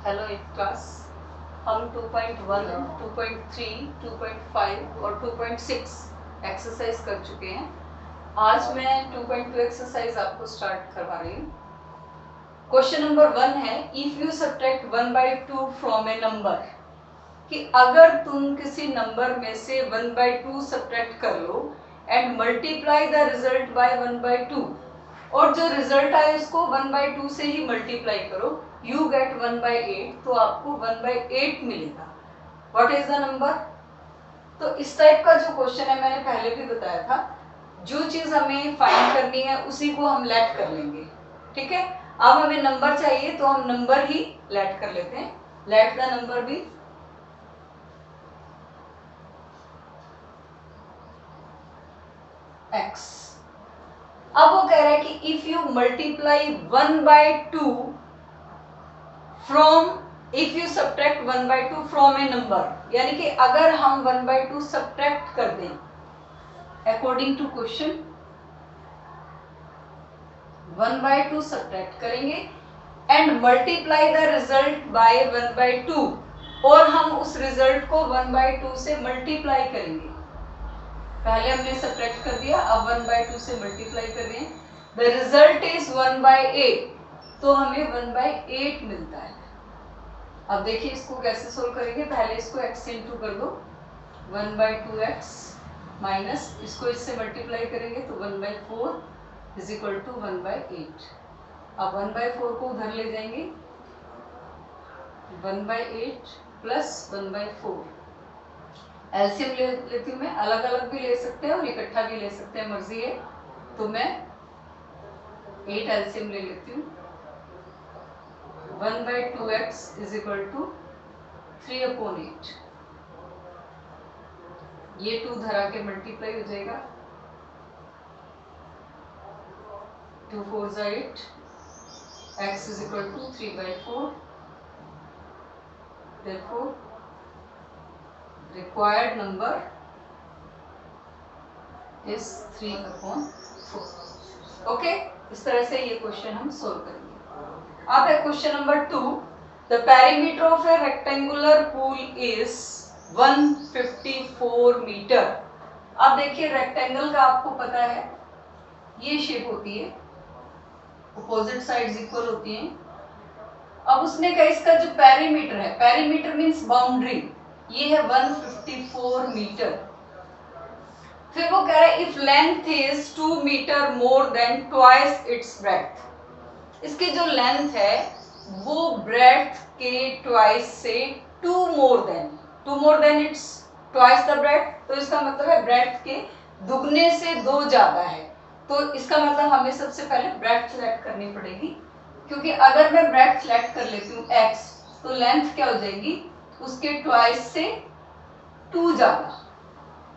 Hello eight class. हम 2.1, 2.3, 2.5 और 2.6 exercise कर चुके हैं। आज मैं 2.2 एक्सरसाइज आपको स्टार्ट करवा रही हूँ। क्वेश्चन नंबर 1 है, if you subtract 1/2 from A number, कि अगर तुम किसी नंबर में से 1/2 सब्ट्रैक्ट कर लो and multiply the result by 1/2, और जो रिजल्ट आए उसको 1/2 से ही मल्टीप्लाई करो, यू गेट 1/8, तो आपको 1/8 मिलेगा। What is the number? तो इस टाइप का जो क्वेश्चन है, मैंने पहले भी बताया था, जो चीज हमें फाइंड करनी है उसी को हम लेट कर लेंगे। ठीक है, अब हमें नंबर चाहिए तो हम नंबर ही लेट कर लेते हैं। लेट द नंबर भी x। अब वो कह रहा है कि if you multiply 1/2 from, if you subtract 1/2 from A number, यानी कि अगर हम 1/2 सब्ट्रैक्ट कर दें अकॉर्डिंग टू क्वेश्चन, 1/2 सब्ट्रैक्ट करेंगे and multiply the result by 1/2, और हम उस रिजल्ट को 1/2 से मल्टीप्लाई करेंगे। पहले हमने सब्ट्रैक्ट कर दिया, अब 1/2 से मल्टीप्लाई कर रहे हैं। द रिजल्ट इज 1/8, तो हमें 1/8 मिलता है। अब देखिए इसको कैसे सोल्व करेंगे। पहले इसको x से इंटू कर दो, 1/2x माइनस इसको इससे मल्टीप्लाई करेंगे तो 1/4 इज इक्वल टू 1/8। अब 1/4 को उधर ले जाएंगे, 1/8 प्लस 1/4। एलसीएम ले लेती हूँ मैं, अलग अलग भी ले सकते हैं और इकट्ठा भी ले सकते हैं, मर्जी है। तो मैं 8 एलसीएम ले लेती हूँ। 1/2x is equal to 3/8। ये 2 धरा के मल्टीप्लाई हो जाएगा, 2 4 8, x is equal to 3/4। therefore required number is 3/4। Okay, इस तरह से ये क्वेश्चन हम सोल्व करेंगे। अब है question number 2, the perimeter of a rectangular pool is 154 metre. अब देखिए रेक्टेंगल का आपको पता है ये शेप होती है, अपोजिट साइड्स इक्वल होती हैं। अब उसने कहा इसका जो पेरीमीटर है, पेरीमीटर मींस बाउंड्री, ये है 154 मीटर। फिर वो कह रहा है if length is 2 metre more than twice its breadth, इसकी जो लेंथ है वो ब्रेड्थ के ट्वाइस से 2 more than it's twice the breadth, तो इसका मतलब है ब्रेड्थ के दुगने से 2 ज्यादा है। तो इसका मतलब हमें सबसे पहले ब्रेड्थ सेलेक्ट करनी पड़ेगी, क्योंकि अगर मैं ब्रेड्थ सेलेक्ट कर लेती हूँ x, तो लेंथ क्या हो जाएगी उसके ट्वाइस से 2 ज्यादा।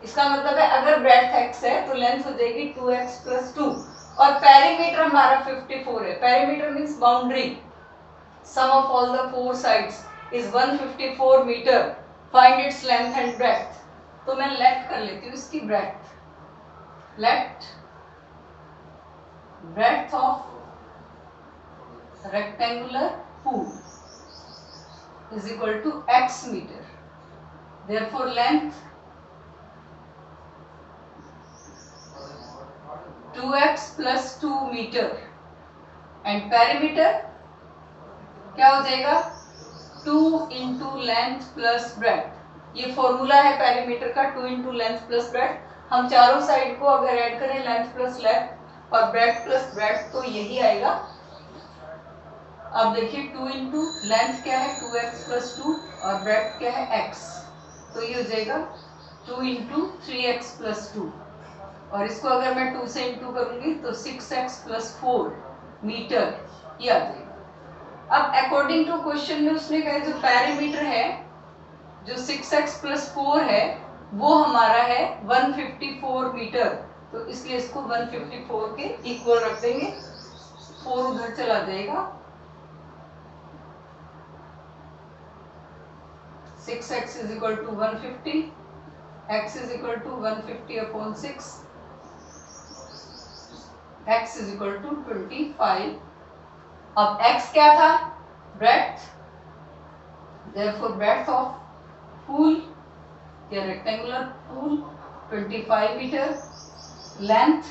इसका मतलब है अगर ब्रेड्थ x है तो लेंथ हो जाएगी 2x + 2, और पेरीमीटर हमारा 54 है। Perimeter means boundary, sum of all the 4 sides is 154 metre, find its length and breadth. तो मैं लेट कर लेती हूँ इसकी breadth. Let breadth of rectangular pool is equal to x meter. Therefore length 2x plus 2 meter and perimeter क्या हो जाएगा 2 into length plus breadth। ये फॉर्मूला है पेरीमीटर का, 2 into length plus breadth। हम चारों साइड को अगर ऐड करें लेंथ प्लस लेंथ और ब्रेड्थ प्लस ब्रेड्थ तो यही आएगा। अब देखिए 2 इंटू लेंथ क्या है 2x + 2 और ब्रेड्थ क्या है x, तो ये हो जाएगा 2 इंटू 3x + 2, और इसको अगर मैं 2 से इंटू करूंगी तो 6x + 4 मीटर ये आ जाएगा। अब अकॉर्डिंग टू क्वेश्चन में उसने कहा जो पेरीमीटर है, जो 6x + 4 है वो हमारा है 154 मीटर, तो इसलिए इसको 154 के इक्वल रख देंगे, 4 उधर चला जाएगा, 6x is equal to 150, x is equal to 150/6, x is equal to 25। अब x क्या था breadth, Therefore breadth of pool या rectangular pool 25 मीटर, length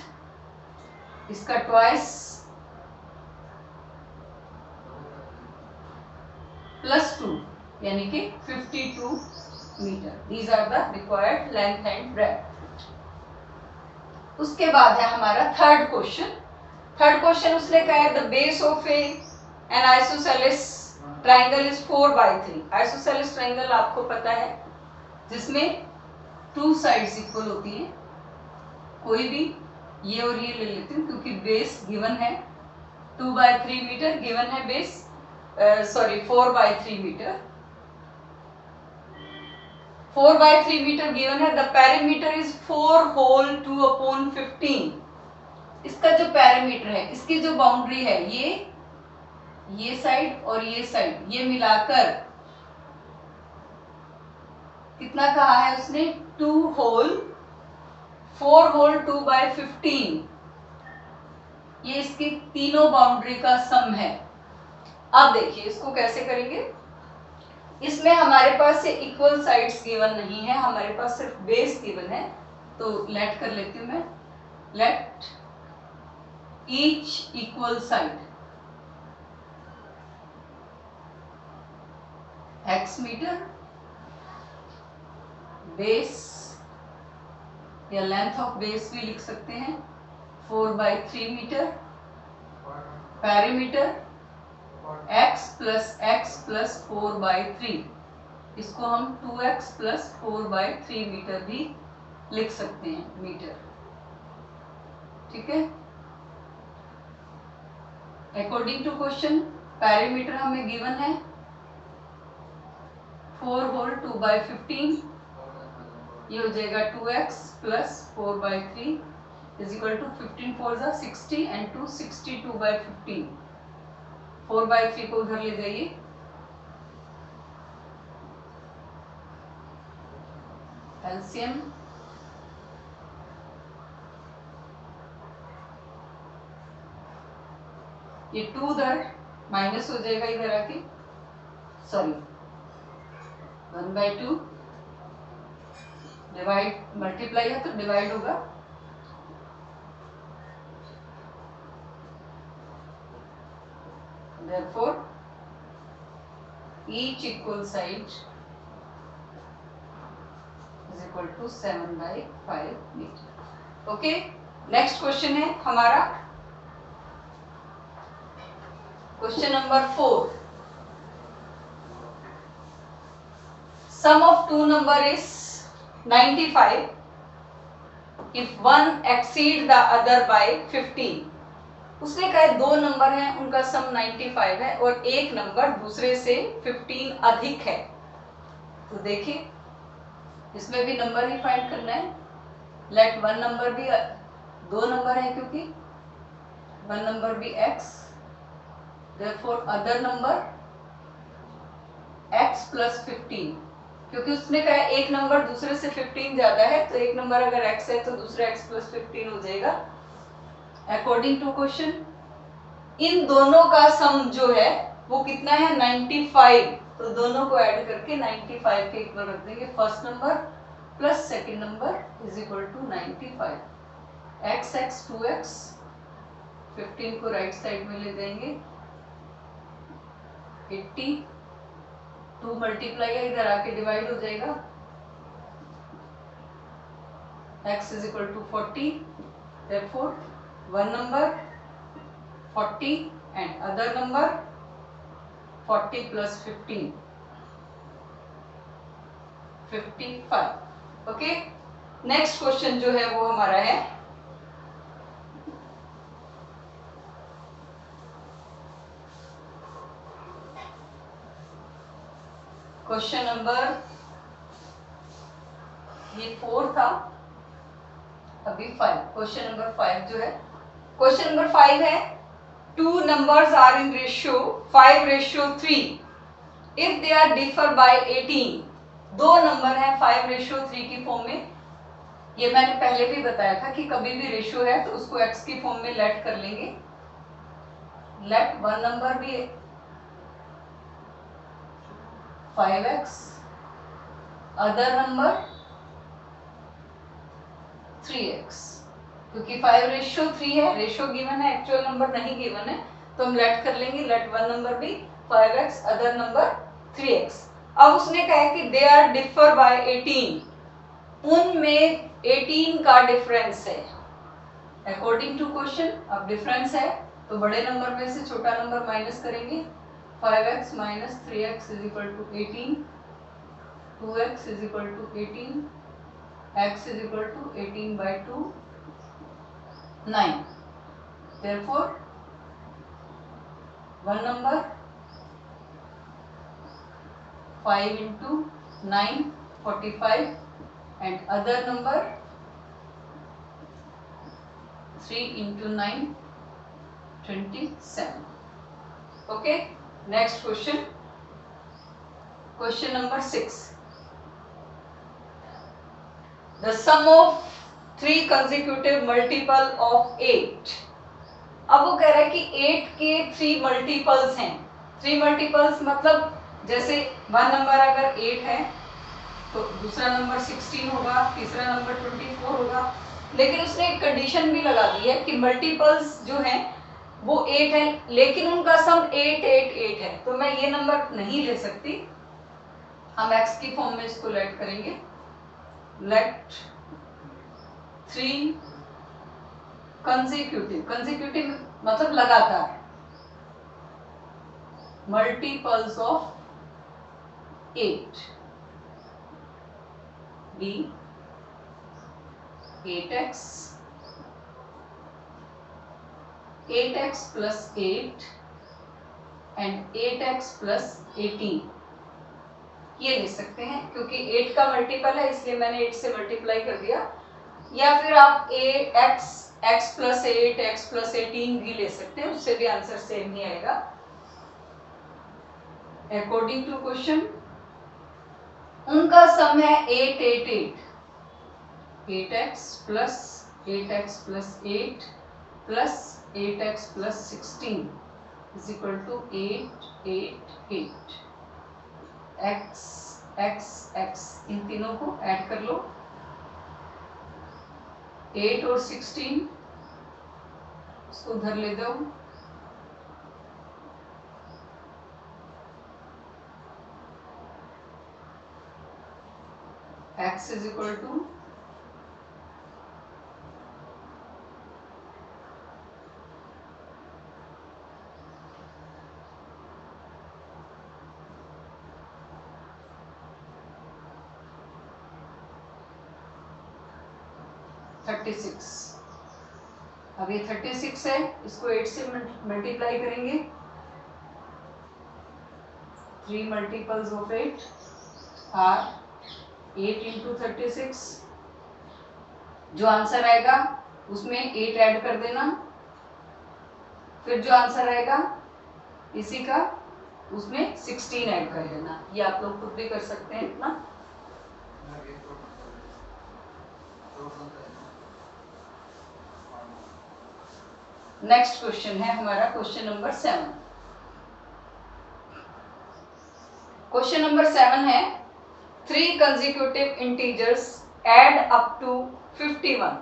इसका twice +2 यानी कि 52 metre. These are the required length and breadth. उसके बाद है हमारा थर्ड क्वेश्चन. थर्ड क्वेश्चन उसने कहा है the base of N isosceles triangle is 4/3. Isosceles triangle आपको पता है जिसमें 2 साइड्स इक्वल होती हैं. कोई भी ये और ये ले लेती हूँ क्योंकि बेस गिवन है 2/3 मीटर, गिवन है बेस 4/3 मीटर. 4/3 मीटर गिवन है. The perimeter is 4 whole 2/15. इसका जो पेरीमीटर है, इसकी जो बाउंड्री है, ये साइड और ये साइड, ये मिलाकर कितना कहा है उसने? 4 होल 2/15. ये इसकी तीनों बाउंड्री का सम है. अब देखिए इसको कैसे करेंगे. इसमें हमारे पास से इक्वल साइड्स गिवन नहीं है, हमारे पास सिर्फ बेस गिवन है. तो लेट कर लेती हूं मैं. Let each equal side x metre, base या लेंथ ऑफ बेस भी लिख सकते हैं 4/3 मीटर, पेरीमीटर x + 4/3. इसको हम 2x + 4/3 मीटर भी लिख सकते हैं मीटर. ठीक है. अकॉर्डिंग टू क्वेश्चन पेरीमीटर हमें गिवन है 4 होल 2/15. ये हो जाएगा 2x + 4/3 = 15 4 60 and 2 62/15. 4/3 को उधर ले जाइए. एलसीएम ये 2 उधर माइनस हो जाएगा इधर आके, सॉरी 1/2 डिवाइड मल्टीप्लाई है तो डिवाइड होगा. Therefore each equal side is equal to 7/5 metre. Okay. Next question है हमारा question number 4. Sum of two number is 95 if one exceed the other by 15. उसने कहा दो नंबर हैं उनका सम 95 है और एक नंबर दूसरे से 15 अधिक है. तो देखिए इसमें भी नंबर ही फाइंड करना है. लेट वन नंबर भी, दो नंबर है क्योंकि वन नंबर भी x, therefore other number x + 15. क्योंकि उसने कहा एक नंबर दूसरे से 15 ज्यादा है तो एक नंबर अगर x है तो दूसरा x + 15 हो जाएगा. अकॉर्डिंग टू क्वेश्चन इन दोनों का सम जो है वो कितना है 95. तो दोनों को ऐड करके 95 के इक्वल रख देंगे. First number plus second number = 95. x 2x, 15 को राइट साइड में ले जाएंगे 80. 2 मल्टीप्लाई है इधर आके डिवाइड हो जाएगा. x = 40. therefore one number 40 and other number 40 + 15 55. Okay. Next question जो है वो हमारा है क्वेश्चन नंबर, ये 4 था, अभी 5. क्वेश्चन नंबर 5 जो है, क्वेश्चन नंबर 5 है two numbers are in ratio 5/3 if they are differ by 18. दो नंबर हैं 5/3 की फॉर्म में. ये मैंने पहले भी बताया था कि कभी भी रेशियो है तो उसको x की फॉर्म में लेट कर लेंगे. लेट वन नंबर भी 5x, अदर नंबर 3x, क्योंकि 5:3 है, रेशियो गिवन है, एक्चुअल नंबर नहीं गिवन है, तो हम लेट कर लेंगे, let one number be 5x, other number 3x। अब उसने कहा है कि दे आर डिफर बाय 18, उनमें 18 का डिफरेंस है अकॉर्डिंग टू क्वेश्चन। अब डिफरेंस है तो बड़े नंबर में से छोटा नंबर माइनस करेंगे, 5x minus 3x is equal to 18, 2x is equal to 18, x is equal to 18 by 2, 9. Therefore, one number 5 into 9, 45, and other number 3 into 9, 27. Okay. Next question. Question number 6. The sum of 3 consecutive multiple of 8. अब वो कह रहा है कि 8 के 3 multiples हैं। 3 multiples मतलब जैसे वन नंबर अगर 8 है तो दूसरा नंबर 16 होगा, तीसरा नंबर 24 होगा, लेकिन उसने एक कंडीशन भी लगा दी है कि मल्टीपल्स जो हैं वो 8 है, लेकिन उनका सम 8 8 8 है, तो मैं ये नंबर नहीं ले सकती, हम x की फॉर्म में इसको लेट करेंगे। लेट 3 कंसेक्यूटिव मतलब लगातार, multiples of 8 be 8x, 8x plus 8 and 8x plus 18, ये ले सकते हैं क्योंकि 8 का मल्टीपल है इसलिए मैंने 8 से मल्टीप्लाई कर दिया, या फिर आप x plus 8, x plus 18 भी ले सकते हैं, उससे भी आंसर सेम ही आएगा। अकॉर्डिंग टू क्वेश्चन उनका सम है 8 8 8, 8x plus 8x plus 8 plus 8x plus 16 is equal to 8 8 8। x x x इन तीनों को ऐड कर लो, 8 और 16 उसको उधर ले जाओ, x is equal to 36। अब ये 36 है, इसको 8 से मल्टीप्लाई करेंगे, 3 मल्टीपल्स ऑफ 8 आर 8 इंटू 36, जो आंसर आएगा उसमें 8 ऐड कर देना, फिर जो आंसर आएगा इसी का उसमें 16 ऐड कर देना, ये आप लोग खुद भी कर सकते हैं इतना। नेक्स्ट क्वेश्चन है हमारा क्वेश्चन नंबर 7। क्वेश्चन नंबर 7 है 3 consecutive integers add up to 51।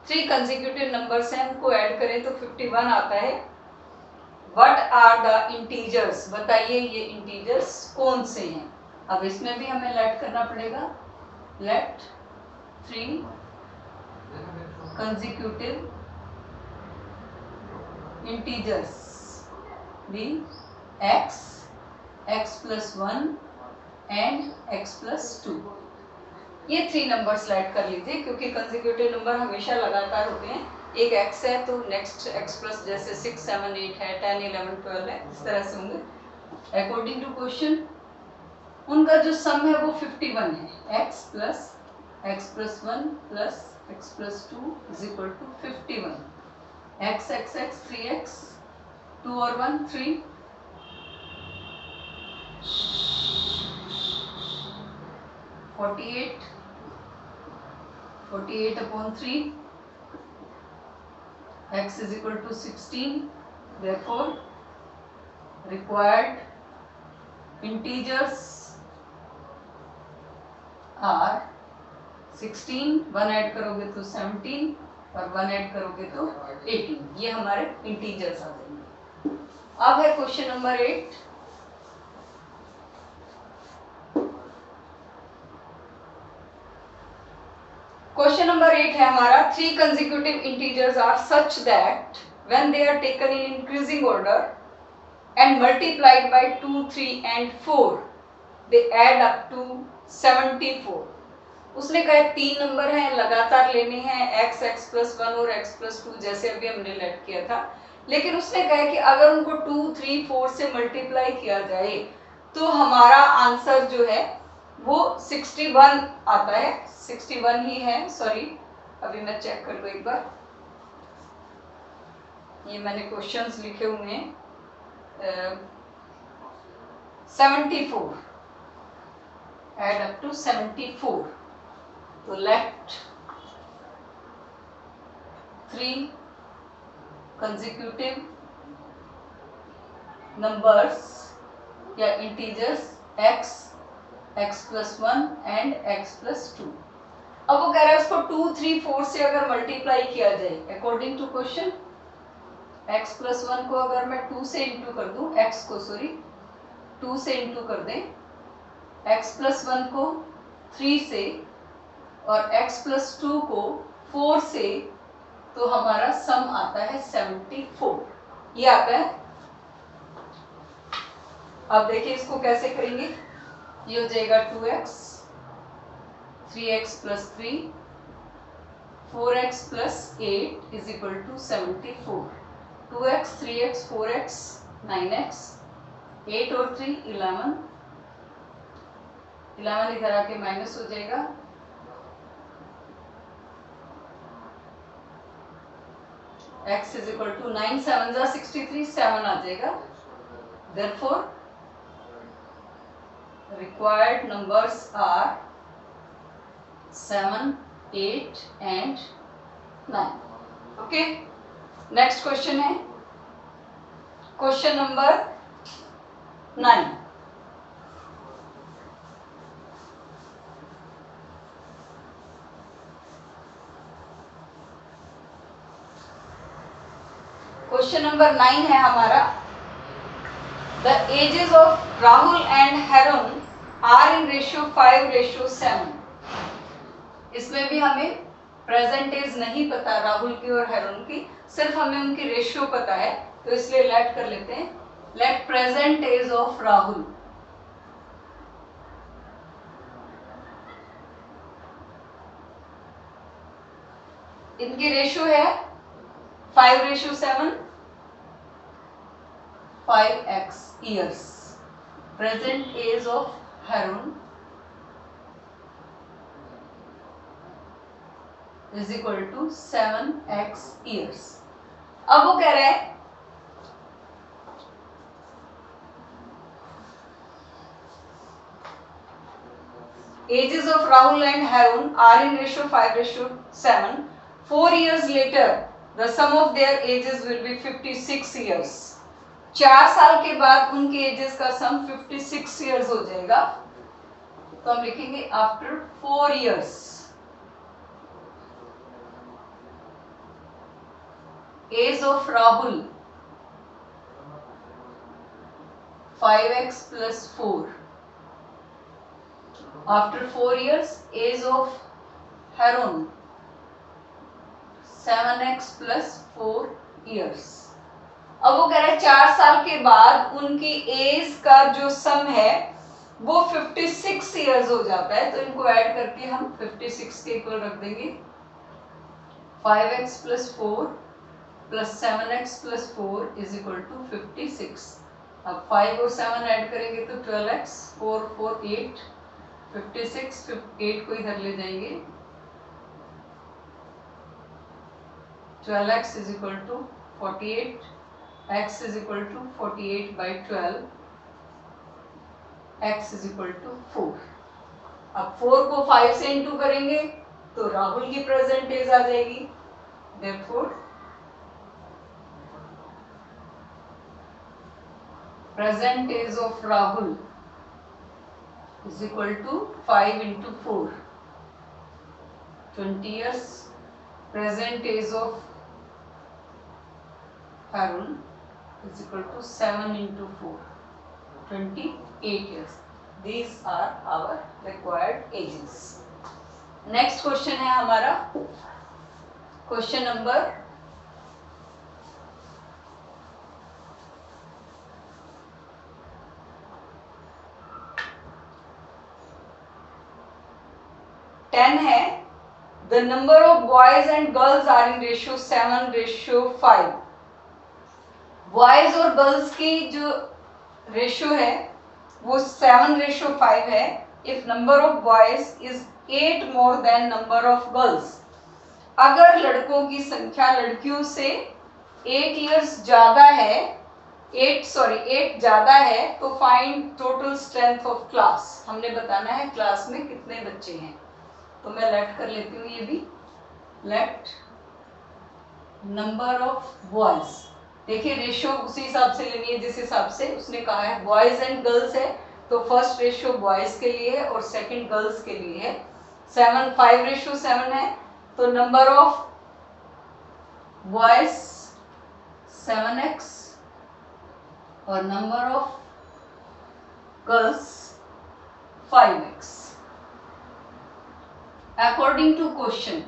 3 consecutive numbers हैं, उनको ऐड करें तो 51 आता है। व्हाट आर द इंटीजर्स, बताइए ये इंटीजर्स कौन से हैं। अब इसमें भी हमें लेट करना पड़ेगा, let 3 consecutive integers be x, x plus 1 and x plus 2। ये 3 नंबर्स लेट कर लीजिए क्योंकि कंसेक्यूटिव नंबर हमेशा लगातार होते हैं, एक x है तो नेक्स्ट x प्लस जैसे 6 7 8 है, 10 11 12 है, इस तरह से होंगे। अकॉर्डिंग टू क्वेश्चन उनका जो सम है वो 51 है, x plus 1 plus x plus 2 is equal to 51। x x x 3x, 2 और 1 3, 48 upon 3, x is equal to 16। therefore required integers are 16, 1 add करोगे तो 17 और 1 ऐड करोगे तो 18। ये हमारे इंटीजर्स आ जाएंगे। अब है क्वेश्चन नंबर 8। क्वेश्चन नंबर 8 है हमारा, 3 consecutive integers are such that when they are taken in increasing order and multiplied by 2, 3 and 4 they add up to 74। उसने कहा 3 नंबर हैं, लगातार लेने हैं, x, x+1 और x+2 जैसे अभी हमने लेट किया था। लेकिन उसने कहा कि अगर उनको 2, 3, 4 से मल्टीप्लाई किया जाए तो हमारा आंसर जो है वो 61 आता है। 61 ही है, सॉरी अभी मैं चेक कर लूँ एक बार। ये मैंने क्वेश्चंस लिखे हुए हैं। 74 add up to 74। तो लेट 3 consecutive numbers या integers x, x+1 and x+2। अब वो कह रहा है उसको 2, 3, 4 से अगर मल्टीप्लाई किया जाए अकॉर्डिंग टू क्वेश्चन, x+1 को अगर मैं 2 से इंटू कर दूं, x को सॉरी 2 से इंटू कर दें, x+1 को 3 से और x+2 को 4 से, तो हमारा सम आता है 74। ये आता है। अब देखिए इसको कैसे करेंगे। ये हो जाएगा 2x, 3x+3, 4x + 8 is equal to 74। 2x, 3x, 4x, 9x, 8 और 3 11, 11 इधर आके माइनस हो जाएगा, x इज इक्वल टू 9 7 जा 63, 7 आ जाएगा। Therefore, required numbers are 7, 8 and 9। Okay, next question है क्वेश्चन नंबर 9। क्वेश्चन नंबर 9 है हमारा, the ages of Rahul and Heron are in ratio 5:7। इसमें भी हमें प्रेजेंट एज नहीं पता राहुल की और हेरोन की, सिर्फ हमें उनकी रेशियो पता है, तो इसलिए लेट कर लेते हैं। Let present age of Rahul इनकी रेशियो है 5:7, 5x years। Present age of Heron is equal to 7x years। अब वो कह रहे हैं ages of Rahul and Harun are in ratio 5:7। 4 years later the sum of their ages will be 56 years। 4 साल के बाद उनके एजेस का सम 56 years हो जाएगा। तो हम लिखेंगे after 4 years age of Rahul 5x + 4। After 4 years, age of Harun 7x + 4 years। अब वो कह रहे हैं 4 साल के बाद उनकी एज का जो सम है वो 56 years हो जाता है, तो इनको ऐड करके हम 56 के इक्वल रख देंगे। 5x + 4 + 7x + 4 is equal to 56। अब 5 और 7 ऐड करेंगे तो 12x, 4 4 8, 56, 8 को इधर ले जाएंगे, 12x is equal to 48, x is equal to 48/12, x is equal to 4। अब 4 को 5 से इंटू करेंगे तो राहुल की प्रेजेंट एज आ जाएगी। Therefore present age of Rahul is equal to 5 into 4. 20 years. Present age of Harun is equal to 7 into 4. 28 years. These are our required ages. Next question है हमारा क्वेश्चन नंबर 10 है. The number of boys and girls are in ratio 7:5. Boys और girls की जो ratio है वो 7:5 है. If number of boys is 8 more than number of girls. अगर लड़कों की संख्या लड़कियों से 8 इयर्स ज्यादा है, 8 ज्यादा है, तो find total strength of class. हमने बताना है क्लास में कितने बच्चे हैं. तो मैं लेट कर लेती हूँ ये भी. Let number of boys. देखिए रेशियो उसी हिसाब से लेनी है जिस हिसाब से उसने कहा है. बॉयज एंड गर्ल्स है तो फर्स्ट रेशियो बॉयज के लिए है और सेकंड गर्ल्स के लिए है. 5:7 है तो नंबर ऑफ बॉयज 7x और number of girls 5x. According to question.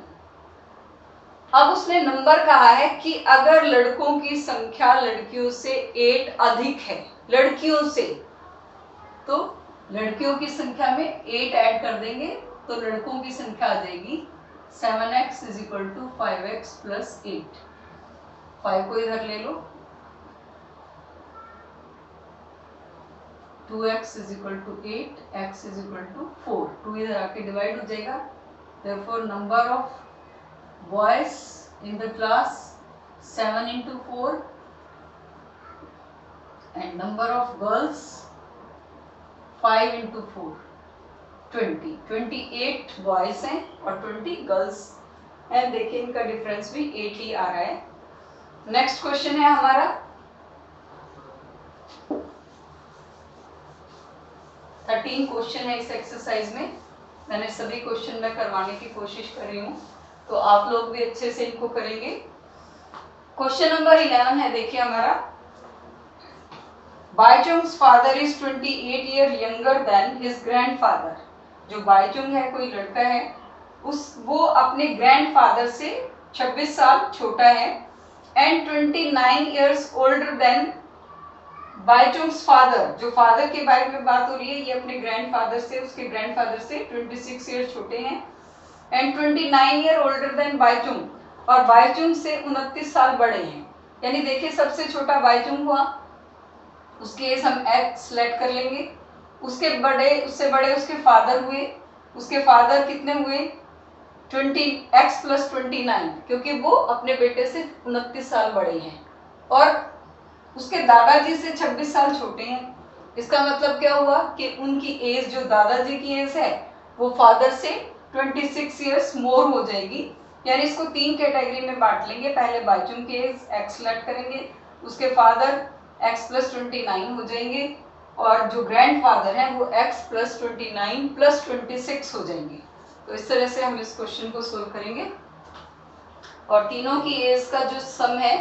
अब उसने नंबर कहा है कि अगर लड़कों की संख्या लड़कियों से 8 अधिक है, लड़कियों से, तो लड़कियों की संख्या में 8 ऐड कर देंगे तो लड़कों की संख्या आ जाएगी 7x is equal to 5x plus 8. 5 को इधर ले लो. 2x is equal to 8, x is equal to 4. 2 इधर आके डिवाइड हो जाएगा. Therefore, number of boys in the class 7 into 4 and number of girls 5 into 4. 20. 28 boys हैं और 20 girls हैं. देखिए इनका डिफरेंस भी 8 ही आ रहा है. नेक्स्ट क्वेश्चन है हमारा 13 क्वेश्चन है इस एक्सरसाइज में. मैंने सभी क्वेश्चन में करवाने की कोशिश कर रही हूँ तो आप लोग भी अच्छे से इनको करेंगे. क्वेश्चन नंबर 11 है. देखिए हमारा Baichung's father is 28 year younger than his grandfather. जो बाईचुंग है कोई लड़का है वो अपने ग्रैंडफादर से 26 साल छोटा है. And 29 years older than Baichung's father. जो फादर के बारे में बात हो रही है ये अपने ग्रैंडफादर से, उसके ग्रैंडफादर से 26 ईयर छोटे हैं. And 29 year older than Bhaichung. और बाईचुंग से 29 साल बड़े हैं. यानी देखिए सबसे छोटा बाईचुंग हुआ, उसके एज हम x सेलेक्ट कर लेंगे. उससे बड़े उसके फादर हुए. उसके फादर कितने हुए 20x प्लस 29 क्योंकि वो अपने बेटे से 29 साल बड़े हैं. और उसके दादाजी से 26 साल छोटे हैं. इसका मतलब क्या हुआ कि उनकी एज जो दादाजी की एज है वो फादर से 26 इयर्स मोर हो जाएगी. यानी इसको 3 कैटेगरी में बांट लेंगे. पहले बाईचुंग की एज x सेलेक्ट करेंगे, उसके फादर x प्लस 29 हो जाएंगे और जो ग्रैंडफादर है वो x प्लस 29 प्लस 26 हो जाएंगे. तो इस तरह से हम इस क्वेश्चन को सोल्व करेंगे. और तीनों की एज का जो सम है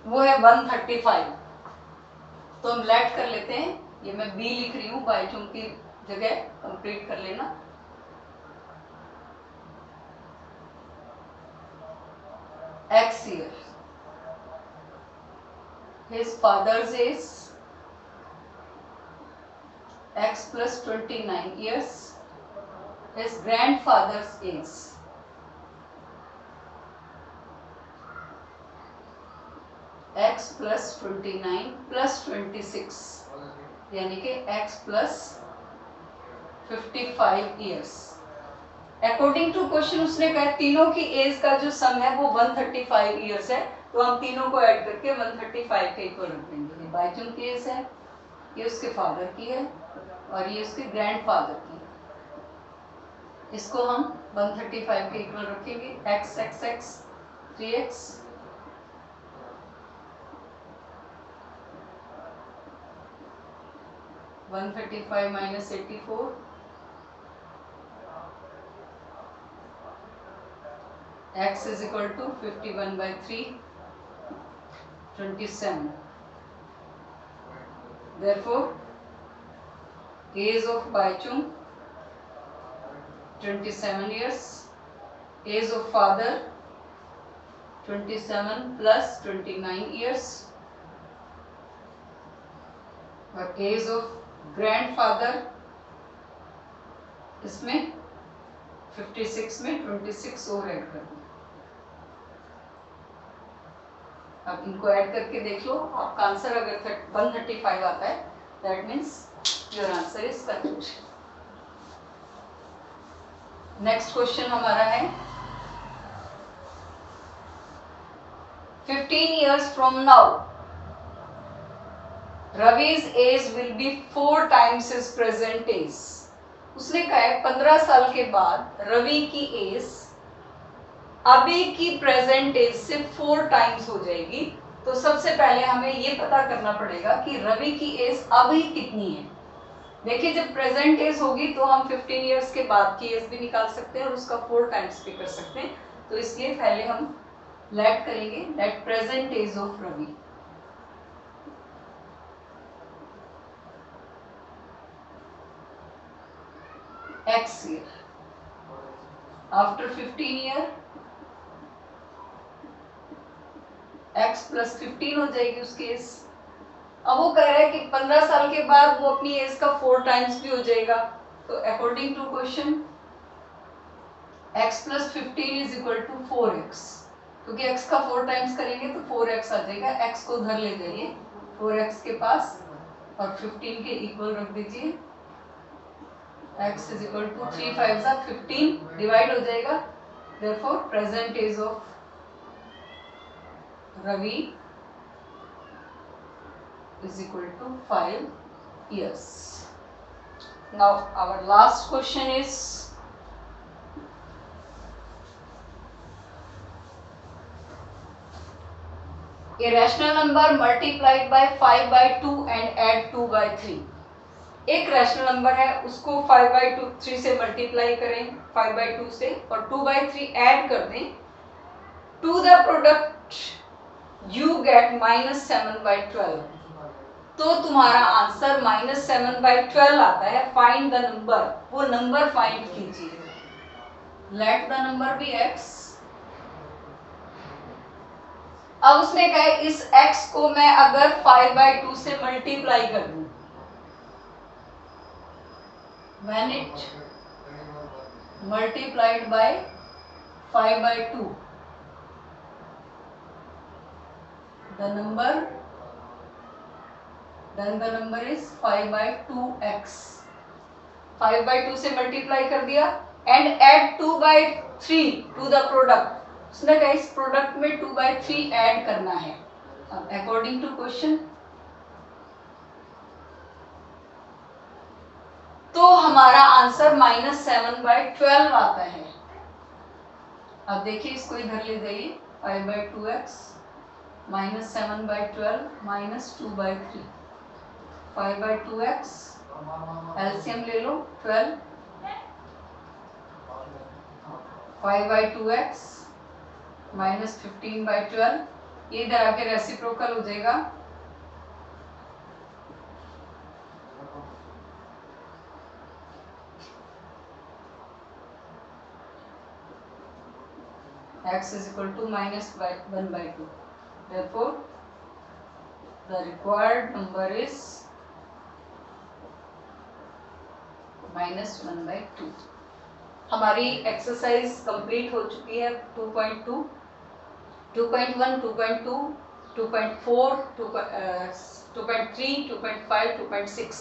वो है 135. तो हम लेट कर लेते हैं. ये मैं बी लिख रही हूँ, बाईचुंग की जगह कंप्लीट कर लेना. x year. His father's age x plus 29 years. His grandfather's age x plus 29 plus 26 यानी कि x plus 55 years. According to question उसने कहा तीनों की एज का जो सम है वो 135 इयर्स है. तो हम तीनों को ऐड करके 135 के इक्वल रख देंगे. ये बाईचुंग की एज है, ये उसके फादर की है और ये उसके ग्रैंडफादर की है. इसको हम 135 के इक्वल रखेंगे. x x x 3x 135 minus 84 x is equal to 51/3, 27. Therefore, age of Baichung 27 years, age of father 27 plus 29 years, और एज ऑफ ग्रैंडफादर इसमें 56 में 26 और ऐड कर दो। अब इनको ऐड करके देख लो, आपका आंसर अगर 135 आता है, that means your answer is correct. Next question हमारा है 15 years from now Ravi's age will be 4 times his present age। उसने कहा है 15 साल के बाद रवि की एज अभी की प्रेजेंट एज से 4 टाइम्स हो जाएगी। तो सबसे पहले हमें ये पता करना पड़ेगा कि रवि की एज अभी कितनी है। देखिए, जब प्रेजेंट एज होगी तो हम 15 इयर्स के बाद की एज भी निकाल सकते हैं और उसका 4 टाइम्स भी कर सकते हैं। तो इसलिए पहले हम लेट करेंगे that present age of Ravi x year after 15 year x plus 15 हो जाएगी उसकी एज। अब वो कह रहा है कि 15 साल के बाद वो अपनी एज का 4 टाइम्स भी हो जाएगा। तो according to question x plus 15 is equal to 4x, क्योंकि x का 4 टाइम्स करेंगे तो 4x आ जाएगा। x को उधर ले जाइए 4x के पास और 15 के इक्वल रख दीजिए। x is equal to 3 5 15 divide हो जाएगा। therefore present age of Ravi is equal to 5 years. Now our last question is a rational number multiplied by 5/2 and add 2/3। एक रैशनल नंबर है, उसको 5/3 से मल्टीप्लाई करें 5/2 से और 2/3 ऐड कर दें, to the product you get -7/12। तो तुम्हारा आंसर -7/12 आता है। फाइंड द नंबर, वो नंबर फाइंड कीजिए। Let the number be x। अब उसने कहा इस x को मैं अगर 5/2 से मल्टीप्लाई कर दूं, when it multiplied by 5/2 then the number is 5/2x। 5/2 से मल्टीप्लाई कर दिया and add 2/3 to the product. उसने कहा इस प्रोडक्ट में 2/3 ऐड करना है। अब अकॉर्डिंग टू क्वेश्चन तो हमारा आंसर -7/12 आता है। अब देखिए, इसको इधर ले जाइए 5/2x -7/12 -2/3 5/2x एलसीएम ले लो 12 5/2x -15/12 ये इधर आके रेसिप्रोकल हो जाएगा। x is equal to -1/2। Therefore, the required number is -1/2। हमारी एक्सरसाइज कंप्लीट हो चुकी है। 2.2, 2.1, 2.2, 2.4, 2.3, 2.5, 2.6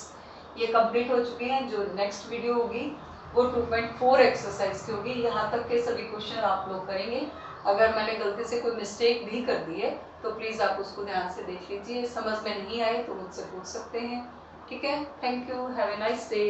ये कंप्लीट हो चुके हैं। जो नेक्स्ट वीडियो होगी वो 2.4 एक्सरसाइज की होगी। यहाँ तक के सभी क्वेश्चन आप लोग करेंगे। अगर मैंने गलती से कोई मिस्टेक भी कर दी है तो प्लीज़ आप उसको ध्यान से देख लीजिए। समझ में नहीं आए तो मुझसे पूछ सकते हैं। ठीक है, thank you, have a nice day.